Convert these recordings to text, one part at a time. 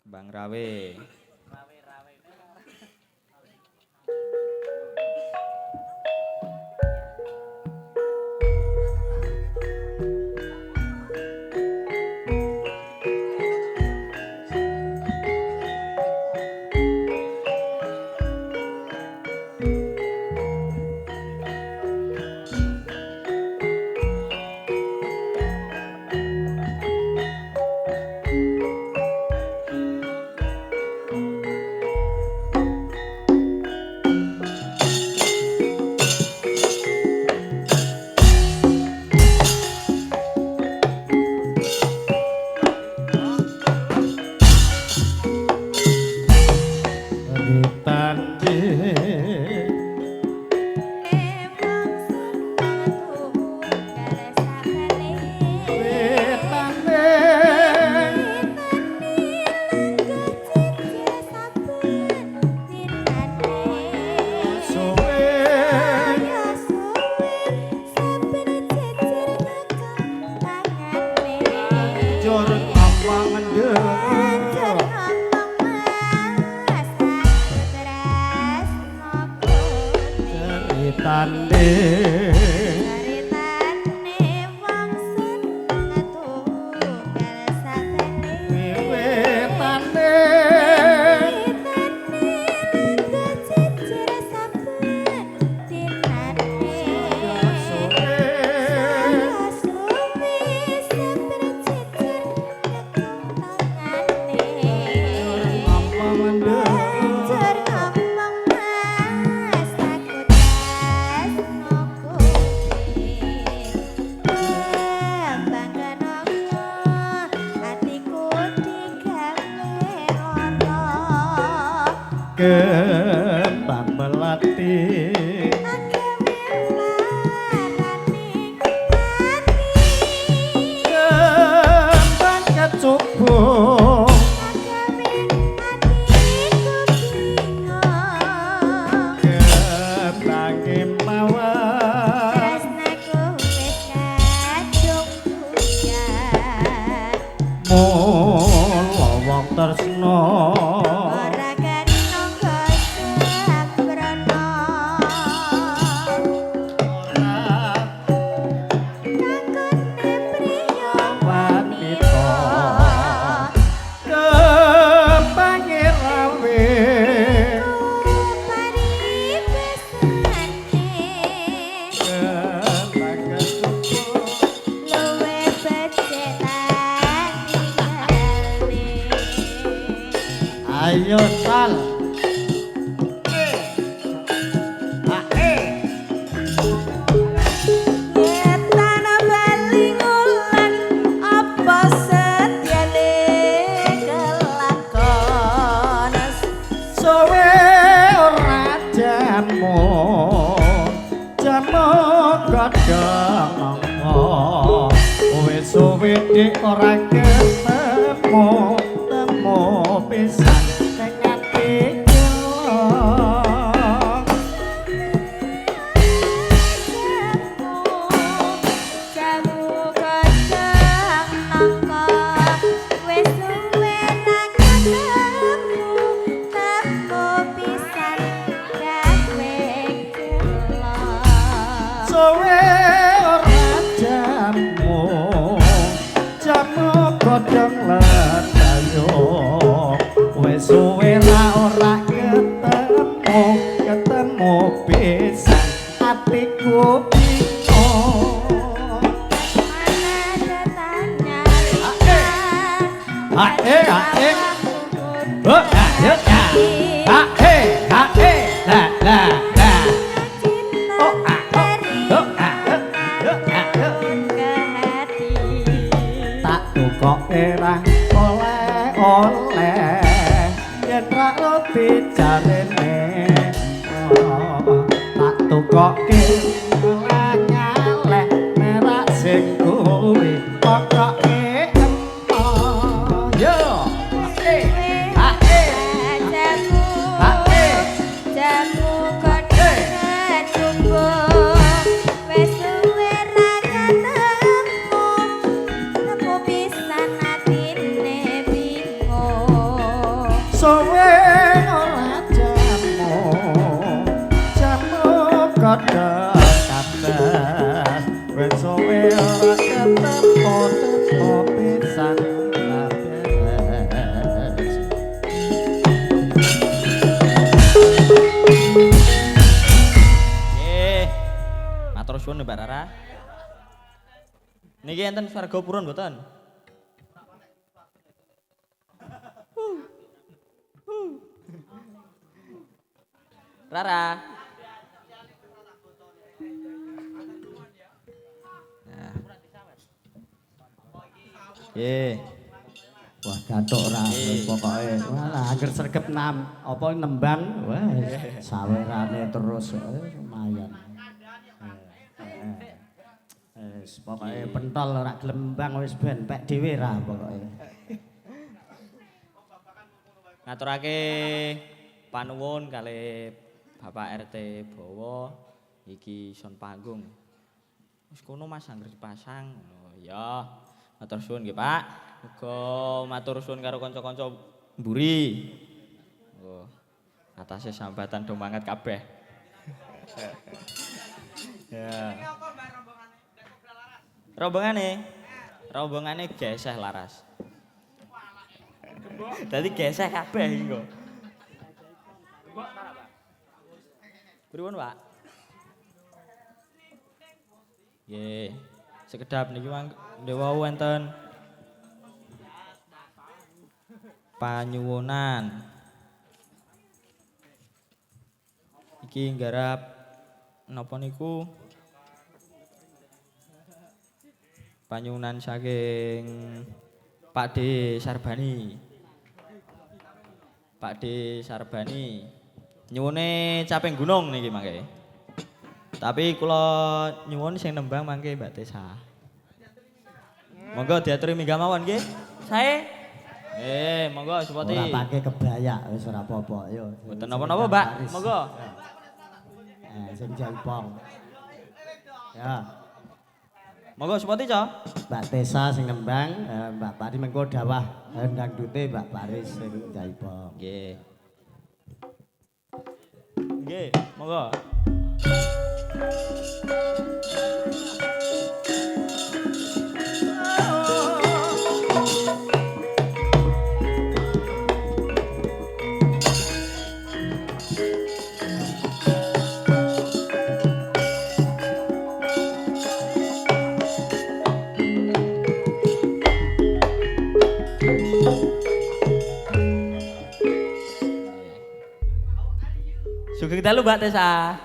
Bang Rawe. Kembang melati kembang kecubung kembang imawan mula wong tresna ayo sal sowe ora jamu jamu godhong wis suwe dik ora ketemu temu pisan ning ati sowe ora jamu jamu godhong letayo wis suwe ora ketemu ketemu pisan atiku bingung ae ae oh ayo ae ae la la la oh tak tukoke ra oleh yen ra roti jarene tak tukoke nyaleh merak sing kuwi pokoke empo yo suwe ora jamu kodho kabeh wis suwe ora ketemu pisan labes matur suwun Mbak Rara niki enten swarga purun mboten Rara. Nah. Wah gathuk ora pokoke. Wah angger sregep apa nembang wah sawerane terus lumayan. Wis pokoke pentol ora gelem mbang wis ben pek dhewe ra pokoke. Ngaturake panuwun kalih Bapak RT Bowo iki son panggung. Wis kono Mas angger dipasang. Oh ya. Matur suwun nggih Pak. Muga matur suwun karo kanca-kanca mburi. Oh. Atase sambatan do manget kabeh. Ya. Rombongane geseh laras. Dadi geseh kabeh iki kok. Pripun, Pak? Nggih. Sekedap niki wau wonten panyuwunan. Iki nggarap napa niku? Panyuwunan saking Pak D Sarbani. Pak D Sarbani. Nyuwune caping gunung niki mangke. Tapi kula nyuwun sing nembang mangke Mbak Tessa. Monggo diaturi minggah mawon nggih. Sae. Monggo supati. Ora pakai kebaya wis ora apa-apa yo. Mboten napa-napa, Mbak. Monggo. Sing jaipong. Ya. Monggo supati, Cok. Mbak Tessa sing nembang, Mbak Pari mengko dawah dangdute Mbak Paris sing jaipong. Nggih. Nggih, monggo. Sugeng dalu Mbak Tessa.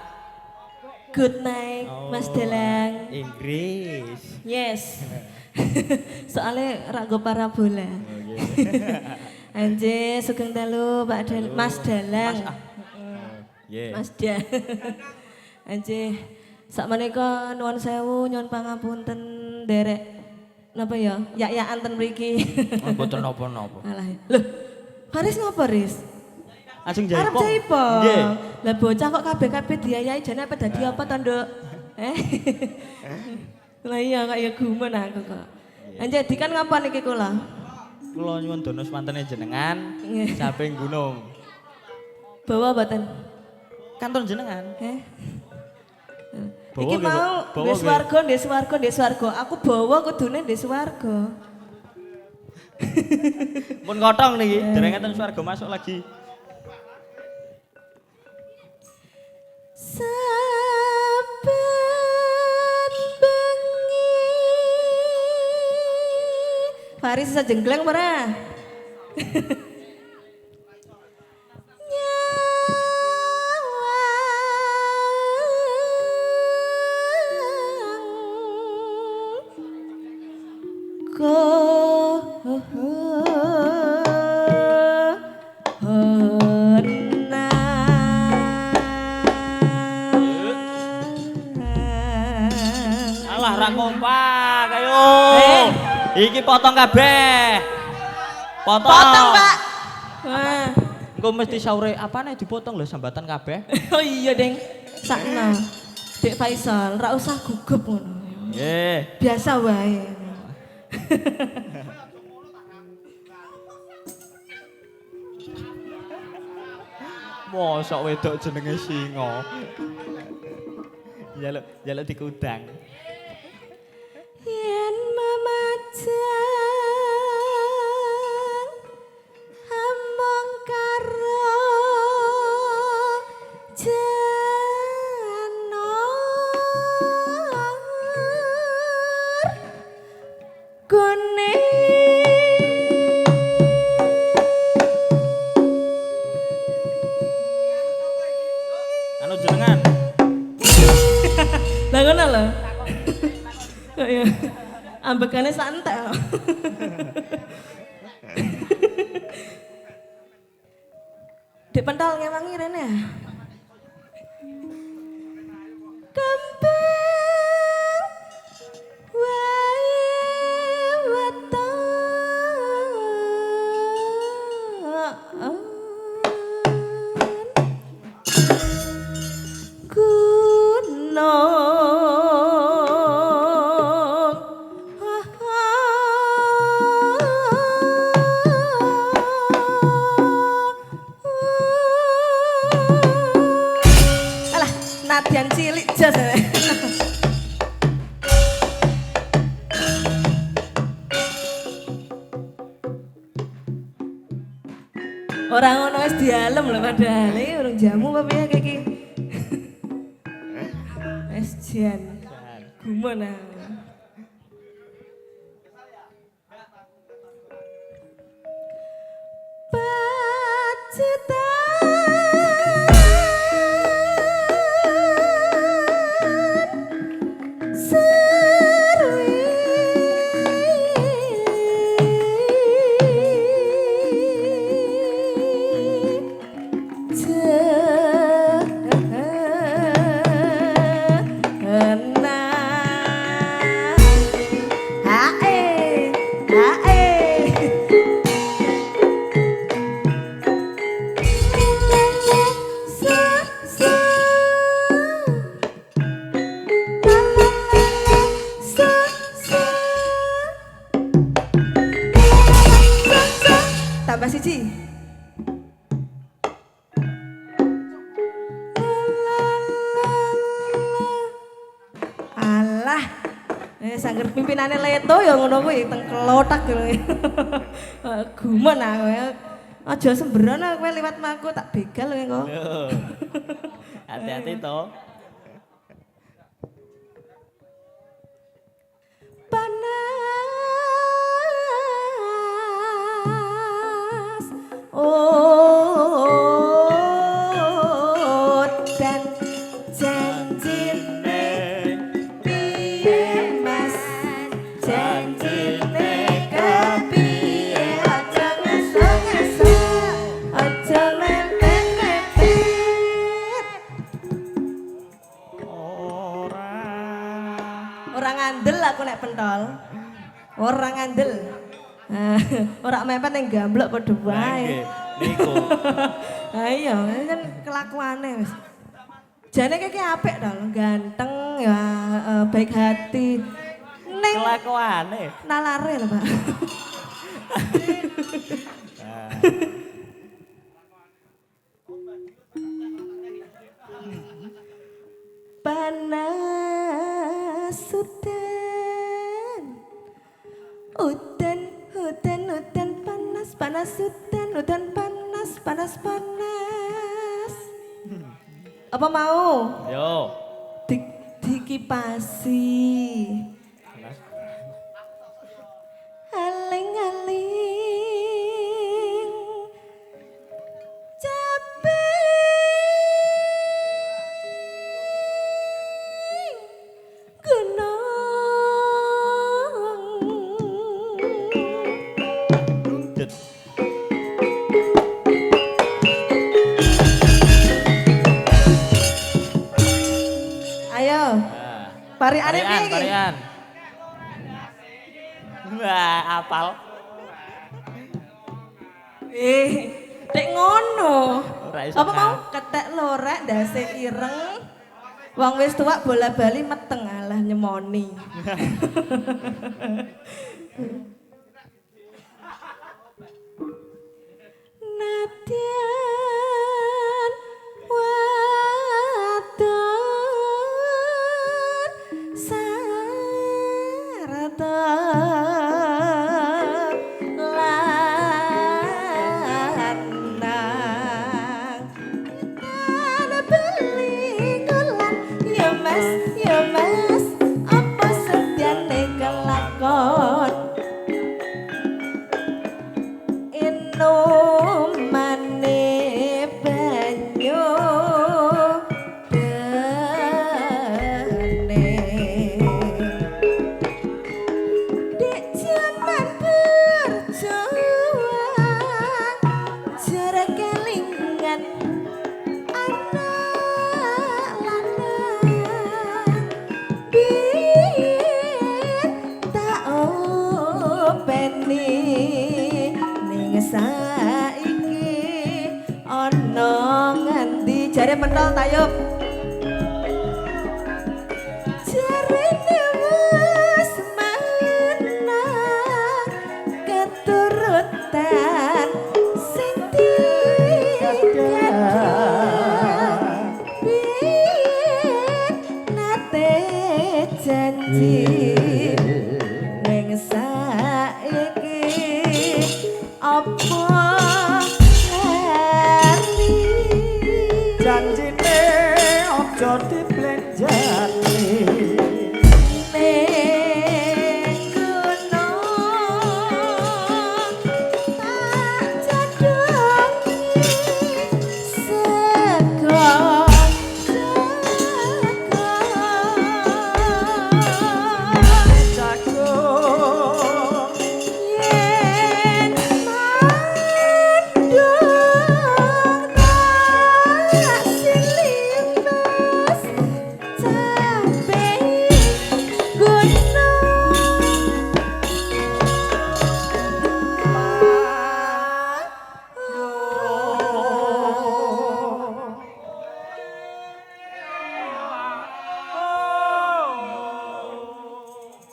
Good night, Mas Delang. Inggris. Yes. Soalnya rago parabola. Anje sugeng dalu Mas Dalang. Mas Da. Anje sakmenika nuwun sewu nyuwun pangapunten derek napa ya? Yak-yakan ten mriki. Mboten napa-napa. Alah. Loh, Faris ngapa, Riz? Ajeng Arep jaipong. jaipong. Nggih. Lah bocah kok kabeh-kabeh diayahi jane apa dadi apa to, Nduk? Lah iya kok ya gumen aku kok. Anjir dikan ngapa niki kula? Kula nyuwun dono swantene jenengan caping gunung. Bawa mboten? Kanton jenengan. Bawa Iki nggih, mau bawa ndek nggih. swarga, ndek swarga, ndek swarga. Aku bawa kudune ndek swarga. Pun kotong niki, dereng enten swarga masuk lagi. Saben bengi. Faris bisa jengkleng ora? Alah ra kompak ayo. Iki potong kabeh. Potong. Potong, Pak. Wah. Engko mesti saure apane dipotong lho sambatan kabeh. Oh iya, Deng. Sakna. Dek Faisal, ra usah gugup ngono. Nggih. Biasa wae. Mosok wedok jenenge singa. Jaluk dikudang. Yen memajang among karo janor gone Anu jenengan. lah ngono lho. Ya. Ambekane santai. Dek pentol ngewangi rene. Kembang wae weton alah, nadyan cilik jas. Orang ngono wis dialem lho padahal iki urung jamu apa piye iki. Wis jan. Gumun ah. Tambah siji. Alah, sangger pimpinane Leto ya ngono kuwi teng klothak lho. Gumen aku. Aja sembrono kowe liwat maku tak begal kowe kok. Hati-hati to. Panas dan janjine piye mas janjine kepiye aja ngeso-ngeso aja mepet-mepet orang ngandel aku nek pentol orang ngandel orang mepet yang gamblok padha wae. Niku. Ayo, kan kelakuane wis. Jane iki apik to, ganteng ya, baik hati. Ning Kelakuane. nalare lho, Pak. Panas udan, udan panas, panas udan panas, panas panas. Apa mau? Yo. Dikipasi. Aling-aling capek gunung. Dut. Ayo, pariane piye iki? Parian. Wah, apal. Dek ngono. Ora iso Apa mau ketek lorek ndase ireng. Wong wis tuwak bola-bali meteng alah nyemoni. Nadyan saiki ana ngendi jare mentol tayub jarene wis mana keturutan sing nate janji ning saiki apa ngerti janjine aja diplenjani ning gunung tak jadongi sego jagung yen mandung tak silimas cabe gunung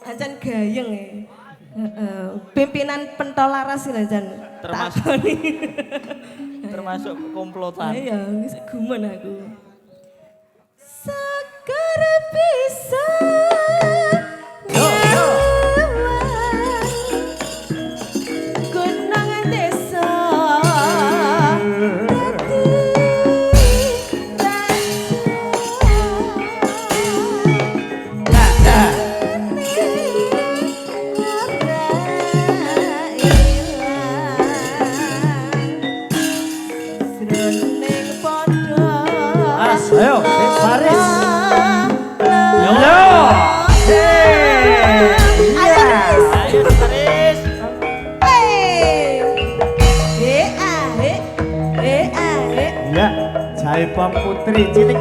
Ajan gayeng ya. Pimpinan pentolaras sih lah Jan. Termasuk- Takoni. Termasuk komplotan. Iya, wis gumen aku. Sekar bisa gunung desa ayo Nek Faris Yo. Ayo Faris. ya jahe pom putri cilik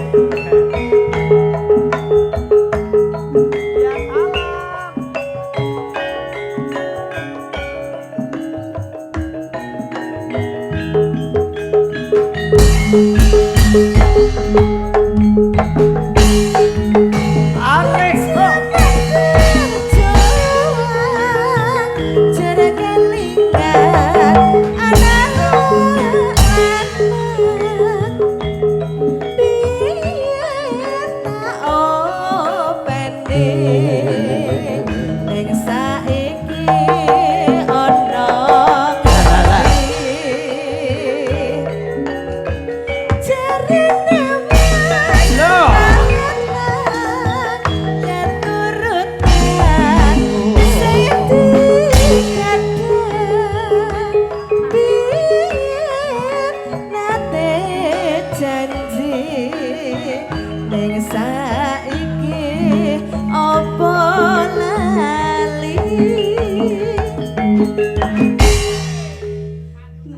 Alex kok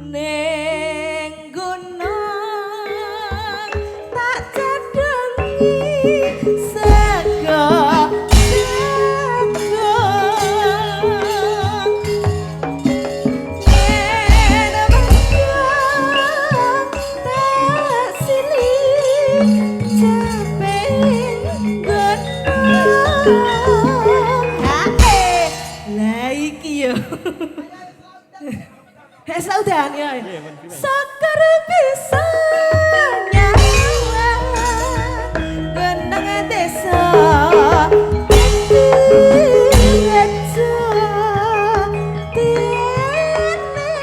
Ning gunung tak jadongi sego yen mandung tak silih caping gunung lah iki yo saudan ya. Sakar bisa nyawa gendang desa rejo tiene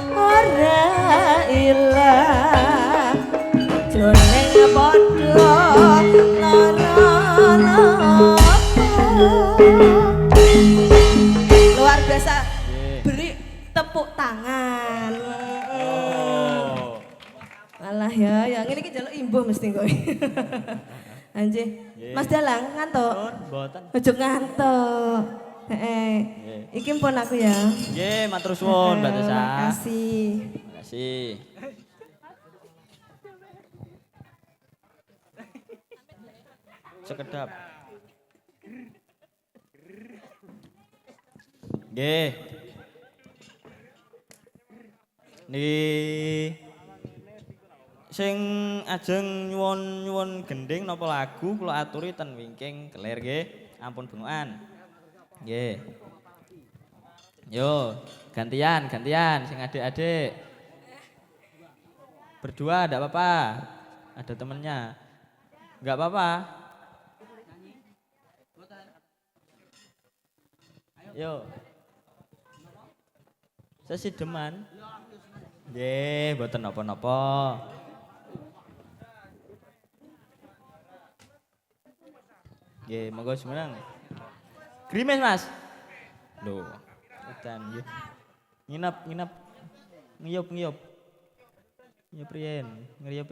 ora ilang joneng padha lara luar biasa beri tepuk tangan. Alah ya, yang ini kita jaluk imbuh mesti kok. Anjir, Mas Dalang ngantuk. Mboten. Ojo ngantuk. Iki pun aku ya. Nggih, matur suwun Mbak Tessa. Makasih. Makasih. Sekedap. Nggih. Niki sing ajeng nyuwun gending napa lagu kula aturi ten wingking kelir nggih. Ampun bengokan. Nggih. Yo, gantian sing adik-adik. Berdua enggak apa-apa. Ada temennya. Enggak apa-apa. Yo. Sesi deman. Nggih, mboten napa-napa. Nggih, monggo semenang. Grimis, Mas. Lho, edan nggih. Nginep. Ngiyup. Ngiyup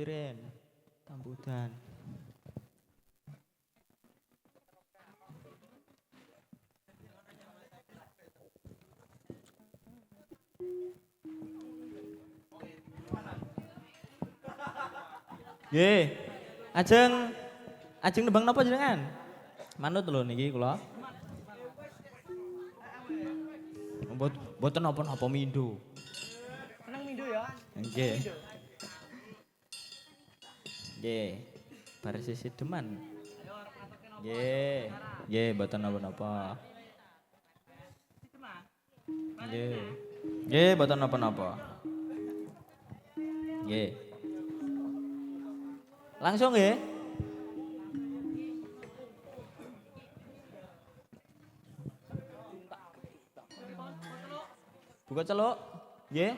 riyen. Tambudan. Nggih. Ajeng nembang napa jenengan? Manut lho niki kula. Mboten napa-napa mindo. Seneng mindo ya? Nggih. Nggih. Bar sisi deman. Nggih, mboten napa-napa. Nggih, mboten napa-napa. Nggih. Langsung nggih. Buka celuk. Nggih.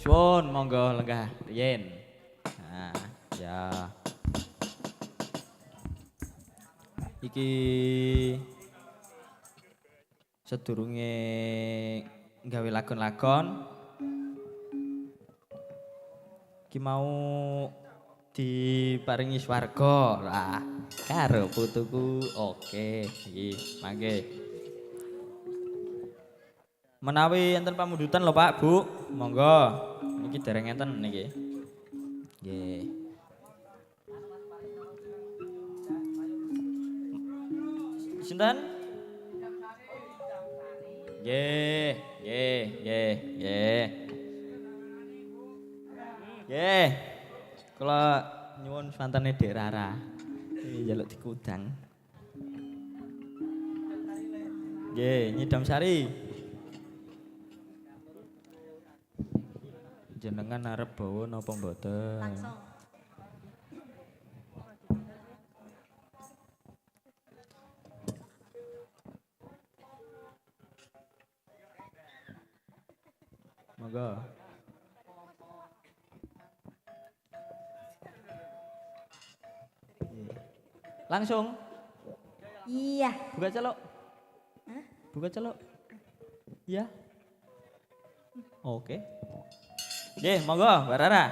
Suwun, monggo lenggah riyin. Nah, ya. Iki sedurunge gawe lagon-lagon iki mau diparingi swarga lah karo putuku. Oke iki mangke menawi enten pamundutan lho Pak Bu, monggo niki dereng enten niki nggih. Sinten? Nggih, nggih, nggih, nggih. Nggih. Kula nyuwun swantene Dek Rara. Iki njaluk dikudang. Nggih, Nyidam Sari. Jenengan arep bawa napa mboten? Langsung. Monggo. Langsung Iya. buka celuk. Buka celuk. Iya. Oke. Nggih, monggo, Mbak Rara.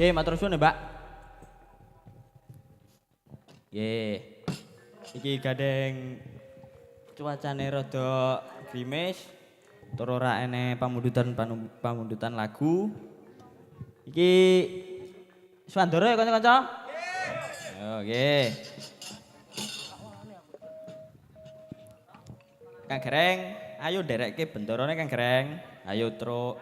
Nggih, matur suwun ya, Mbak. Nggih. Iki gandeng cuacane rada grimis. Tur ora ene pamundutan lagu. Iki Swandara ya kanca-kanca? Nggih. Kang Gereng, ayo nderekke bendarane Kang Gereng. Ayo, Truk.